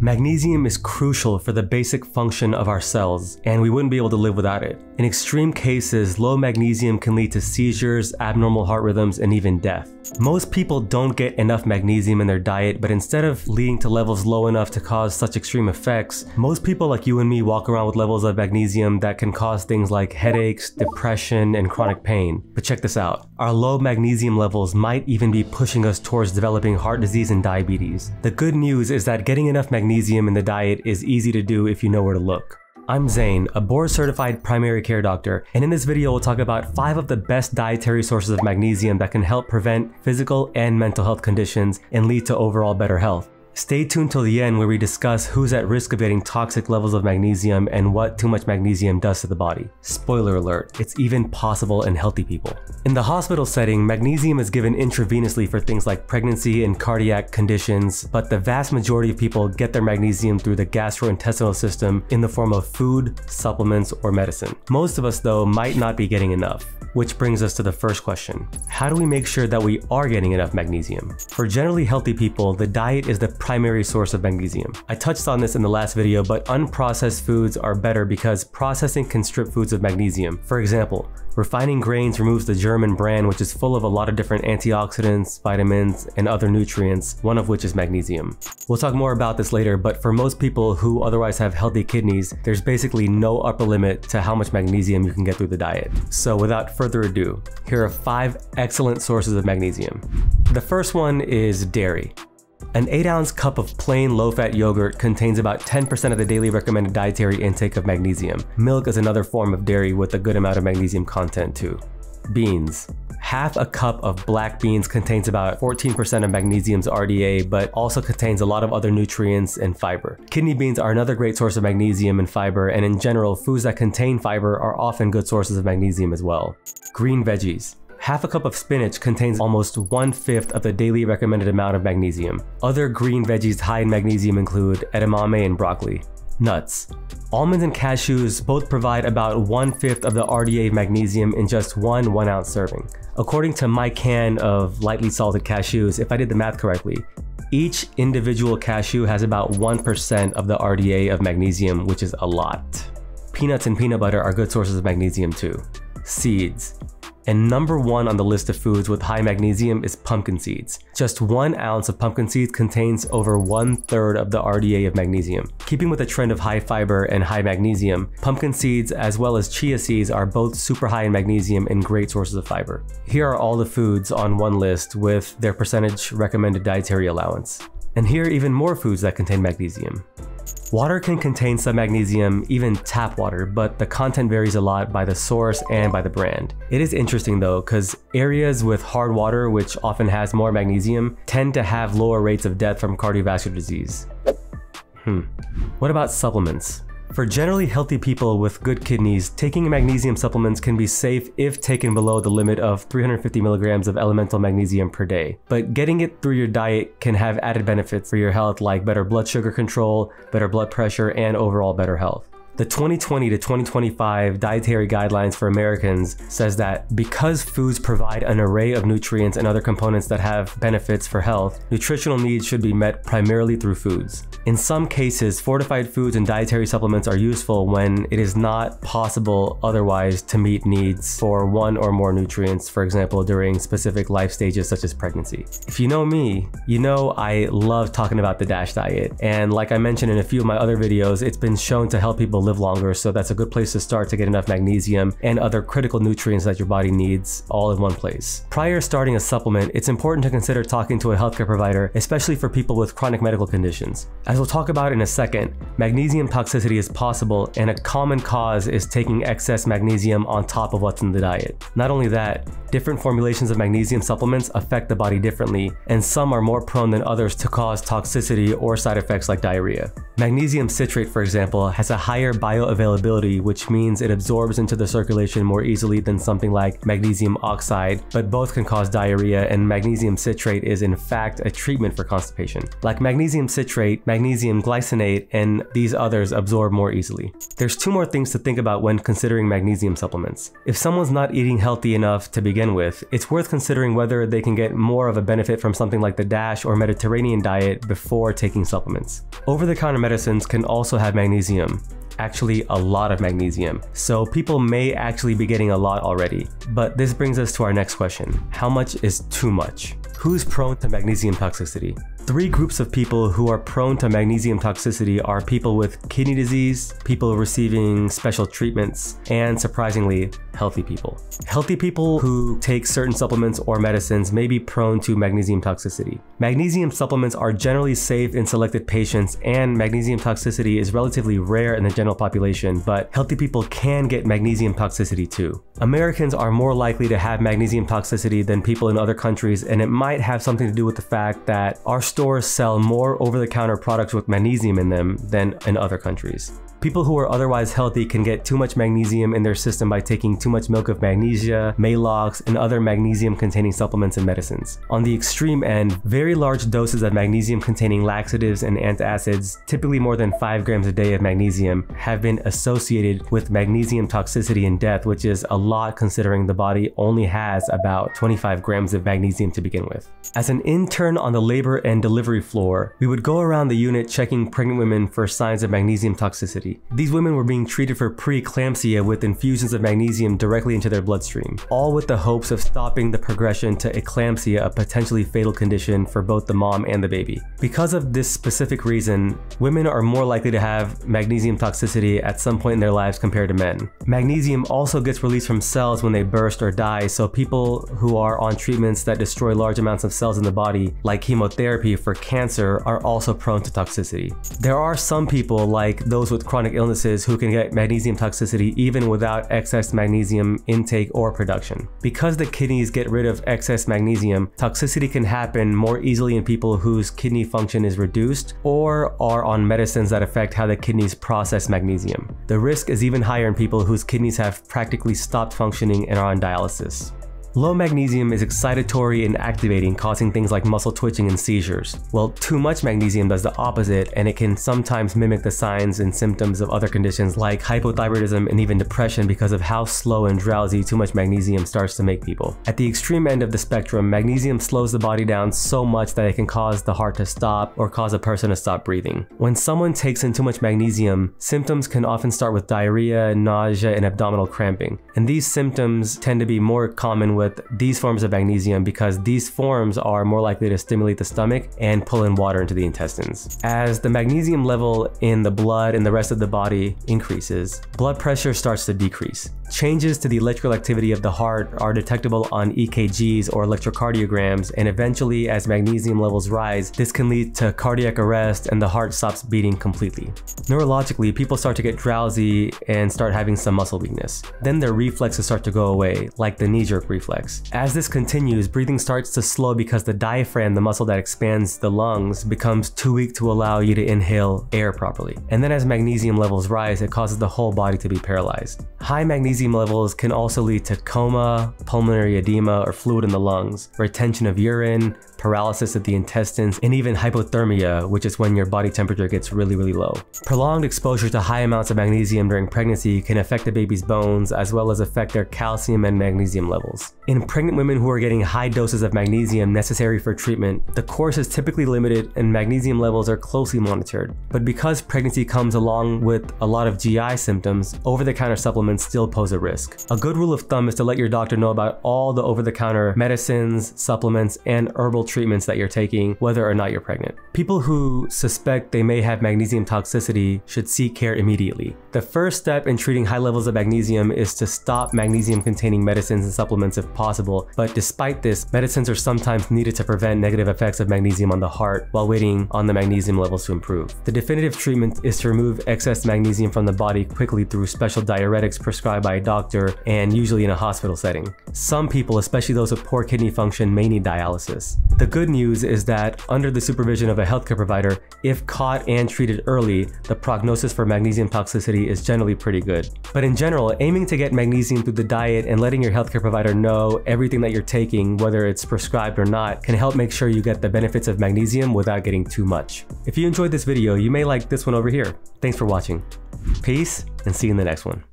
Magnesium is crucial for the basic function of our cells, and we wouldn't be able to live without it. In extreme cases, low magnesium can lead to seizures, abnormal heart rhythms, and even death. Most people don't get enough magnesium in their diet, but instead of leading to levels low enough to cause such extreme effects, most people like you and me walk around with levels of magnesium that can cause things like headaches, depression, and chronic pain. But check this out. Our low magnesium levels might even be pushing us towards developing heart disease and diabetes. The good news is that getting enough magnesium in the diet is easy to do if you know where to look. I'm Zane, a board-certified primary care doctor, and in this video we'll talk about 5 of the best dietary sources of magnesium that can help prevent physical and mental health conditions and lead to overall better health. Stay tuned till the end where we discuss who's at risk of getting toxic levels of magnesium and what too much magnesium does to the body. Spoiler alert, it's even possible in healthy people. In the hospital setting, magnesium is given intravenously for things like pregnancy and cardiac conditions, but the vast majority of people get their magnesium through the gastrointestinal system in the form of food, supplements, or medicine. Most of us, though, might not be getting enough. Which brings us to the first question. How do we make sure that we are getting enough magnesium? For generally healthy people, the diet is the primary source of magnesium. I touched on this in the last video, but unprocessed foods are better because processing can strip foods of magnesium. For example, refining grains removes the germ and bran, which is full of a lot of different antioxidants, vitamins, and other nutrients, one of which is magnesium. We'll talk more about this later, but for most people who otherwise have healthy kidneys, there's basically no upper limit to how much magnesium you can get through the diet. So without further ado, here are 5 excellent sources of magnesium. The first one is dairy. An 8-ounce cup of plain low-fat yogurt contains about 10% of the daily recommended dietary intake of magnesium. Milk is another form of dairy with a good amount of magnesium content too. Beans. Half a cup of black beans contains about 14% of magnesium's RDA, but also contains a lot of other nutrients and fiber. Kidney beans are another great source of magnesium and fiber, and in general, foods that contain fiber are often good sources of magnesium as well. Green veggies. Half a cup of spinach contains almost 1/5 of the daily recommended amount of magnesium. Other green veggies high in magnesium include edamame and broccoli. Nuts. Almonds and cashews both provide about 1/5 of the RDA of magnesium in just one 1-ounce serving. According to my can of lightly salted cashews, if I did the math correctly, each individual cashew has about 1% of the RDA of magnesium, which is a lot. Peanuts and peanut butter are good sources of magnesium too. Seeds. And number 1 on the list of foods with high magnesium is pumpkin seeds. Just 1 ounce of pumpkin seeds contains over 1/3 of the RDA of magnesium. Keeping with the trend of high fiber and high magnesium, pumpkin seeds as well as chia seeds are both super high in magnesium and great sources of fiber. Here are all the foods on one list with their percentage recommended dietary allowance. And here are even more foods that contain magnesium. Water can contain some magnesium, even tap water, but the content varies a lot by the source and by the brand. It is interesting though, because areas with hard water, which often has more magnesium, tend to have lower rates of death from cardiovascular disease. What about supplements? For generally healthy people with good kidneys, taking magnesium supplements can be safe if taken below the limit of 350 milligrams of elemental magnesium per day. But getting it through your diet can have added benefits for your health like better blood sugar control, better blood pressure, and overall better health. The 2020 to 2025 dietary guidelines for Americans says that because foods provide an array of nutrients and other components that have benefits for health, nutritional needs should be met primarily through foods. In some cases, fortified foods and dietary supplements are useful when it is not possible otherwise to meet needs for 1 or more nutrients, for example, during specific life stages such as pregnancy. If you know me, you know I love talking about the DASH diet, and like I mentioned in a few of my other videos, it's been shown to help people live longer, so that's a good place to start to get enough magnesium and other critical nutrients that your body needs all in one place. Prior to starting a supplement, it's important to consider talking to a healthcare provider, especially for people with chronic medical conditions. As we'll talk about in a second, magnesium toxicity is possible, and a common cause is taking excess magnesium on top of what's in the diet. Not only that, different formulations of magnesium supplements affect the body differently, and some are more prone than others to cause toxicity or side effects like diarrhea. Magnesium citrate, for example, has a higher bioavailability, which means it absorbs into the circulation more easily than something like magnesium oxide, but both can cause diarrhea, and magnesium citrate is in fact a treatment for constipation. Like magnesium citrate, magnesium glycinate, and these others absorb more easily. There's two more things to think about when considering magnesium supplements. If someone's not eating healthy enough to begin with, it's worth considering whether they can get more of a benefit from something like the DASH or Mediterranean diet before taking supplements. Over-the-counter medicines can also have magnesium. Actually, a lot of magnesium. So people may actually be getting a lot already. But this brings us to our next question. How much is too much? Who's prone to magnesium toxicity? Three groups of people who are prone to magnesium toxicity are people with kidney disease, people receiving special treatments, and surprisingly, healthy people. Healthy people who take certain supplements or medicines may be prone to magnesium toxicity. Magnesium supplements are generally safe in selected patients, and magnesium toxicity is relatively rare in the general population, but healthy people can get magnesium toxicity too. Americans are more likely to have magnesium toxicity than people in other countries, and it might have something to do with the fact that our stores sell more over-the-counter products with magnesium in them than in other countries. People who are otherwise healthy can get too much magnesium in their system by taking too much milk of magnesia, Maalox, and other magnesium-containing supplements and medicines. On the extreme end, very large doses of magnesium-containing laxatives and antacids, typically more than 5 grams a day of magnesium, have been associated with magnesium toxicity and death, which is a lot considering the body only has about 25 grams of magnesium to begin with. As an intern on the labor and delivery floor, we would go around the unit checking pregnant women for signs of magnesium toxicity. These women were being treated for pre-eclampsia with infusions of magnesium directly into their bloodstream, all with the hopes of stopping the progression to eclampsia, a potentially fatal condition for both the mom and the baby. Because of this specific reason, women are more likely to have magnesium toxicity at some point in their lives compared to men. Magnesium also gets released from cells when they burst or die, so people who are on treatments that destroy large amounts of cells in the body, like chemotherapy for cancer, are also prone to toxicity. There are some people, like those with chronic illnesses, who can get magnesium toxicity even without excess magnesium intake or production. Because the kidneys get rid of excess magnesium, toxicity can happen more easily in people whose kidney function is reduced or are on medicines that affect how the kidneys process magnesium. The risk is even higher in people whose kidneys have practically stopped functioning and are on dialysis. Low magnesium is excitatory and activating, causing things like muscle twitching and seizures. Well, too much magnesium does the opposite, and it can sometimes mimic the signs and symptoms of other conditions like hypothyroidism and even depression because of how slow and drowsy too much magnesium starts to make people. At the extreme end of the spectrum, magnesium slows the body down so much that it can cause the heart to stop or cause a person to stop breathing. When someone takes in too much magnesium, symptoms can often start with diarrhea, nausea, and abdominal cramping. And these symptoms tend to be more common with these forms of magnesium because these forms are more likely to stimulate the stomach and pull in water into the intestines. As the magnesium level in the blood and the rest of the body increases, blood pressure starts to decrease. Changes to the electrical activity of the heart are detectable on EKGs or electrocardiograms, and eventually, as magnesium levels rise, this can lead to cardiac arrest and the heart stops beating completely. Neurologically, people start to get drowsy and start having some muscle weakness. Then their reflexes start to go away, like the knee-jerk reflex. As this continues, breathing starts to slow because the diaphragm, the muscle that expands the lungs, becomes too weak to allow you to inhale air properly. And then as magnesium levels rise, it causes the whole body to be paralyzed. High magnesium levels can also lead to coma, pulmonary edema or fluid in the lungs, retention of urine, paralysis of the intestines, and even hypothermia, which is when your body temperature gets really, really low. Prolonged exposure to high amounts of magnesium during pregnancy can affect the baby's bones as well as affect their calcium and magnesium levels. In pregnant women who are getting high doses of magnesium necessary for treatment, the course is typically limited and magnesium levels are closely monitored. But because pregnancy comes along with a lot of GI symptoms, over-the-counter supplements still pose a risk. A good rule of thumb is to let your doctor know about all the over-the-counter medicines, supplements, and herbal treatments that you're taking, whether or not you're pregnant. People who suspect they may have magnesium toxicity should seek care immediately. The first step in treating high levels of magnesium is to stop magnesium-containing medicines and supplements if possible, but despite this, medicines are sometimes needed to prevent negative effects of magnesium on the heart while waiting on the magnesium levels to improve. The definitive treatment is to remove excess magnesium from the body quickly through special diuretics prescribed by by a doctor and usually in a hospital setting. Some people, especially those with poor kidney function, may need dialysis. The good news is that under the supervision of a healthcare provider, if caught and treated early, the prognosis for magnesium toxicity is generally pretty good. But in general, aiming to get magnesium through the diet and letting your healthcare provider know everything that you're taking, whether it's prescribed or not, can help make sure you get the benefits of magnesium without getting too much. If you enjoyed this video, you may like this one over here. Thanks for watching. Peace, and see you in the next one.